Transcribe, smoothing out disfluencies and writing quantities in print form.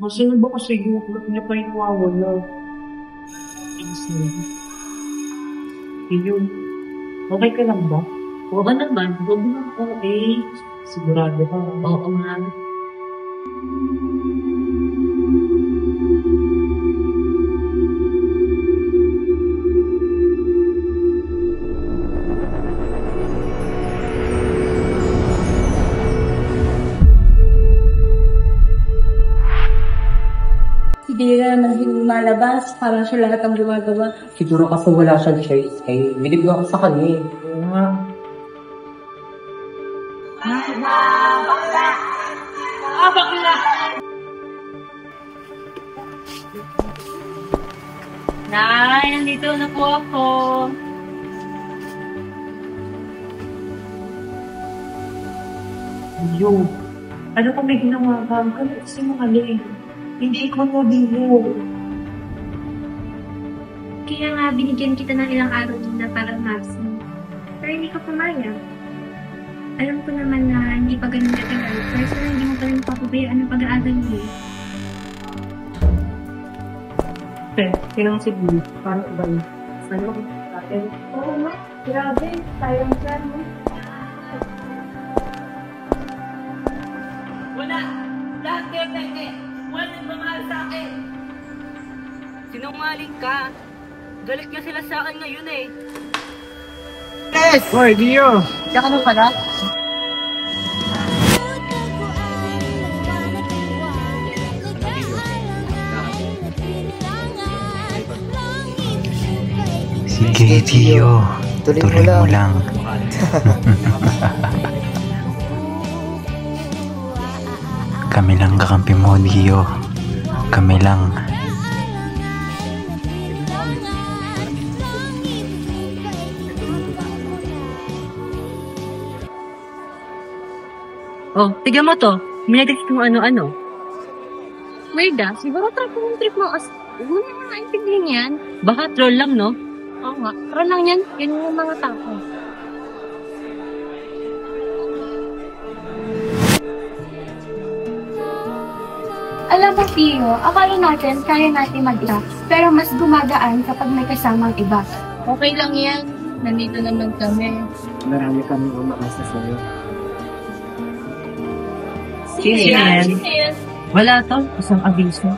Kasi ano ba kasi yung niya pa yung nawawala. Yun. Okay ka lang ba? Oo naman, huwag mo okay. Sigurado ka. Oo nga. Hindi na naman lumalabas, parang siya lahat ang gumagawa. Siguro kasi wala siyang choice. Eh, bilib ako sa kanya eh. Oo nga. Nay, nandito na po ako. Yo. Ano kung may ginawa ka? Ano kasi mo kali? Hindi ko mabiho. Kaya nga, binigyan kita ng ilang araw na para maximum. Pero hindi ka pumayag. Alam ko naman na hindi pa ganun katagal. Pero sana hindi mo pa rin papabayaan ang pag-aaral mo. Kailangan si Blue. Parang iba yun. Ano ko natin? Oo nga, grabe, sayang siya, no? Wala! Lahat kayo pwede! Wala nang mamahal sa akin! Sinungaling ka! Galit nga sila sa akin ngayon eh! Hoy, Dio! Kaya ka na pala? Sige, Gio. Tuloy mo lang. Kami lang kakampi mo, Gio. Kami lang. Oh, tignan mo to. Minatext kung ano-ano. Weird ah, siguro trip mo as... Huwag mo naman naintindihan yan. Baka troll lang, no? Oo nga, pero lang yan, yun yung mga tao. Alam mo, Pio, akala natin kaya natin mag-love, pero mas gumagaan kapag may kasamang iba. Okay lang yan. Nandito naman kami. Marami kami umakasa sa'yo. Sino yan? Wala to. Isang abiso.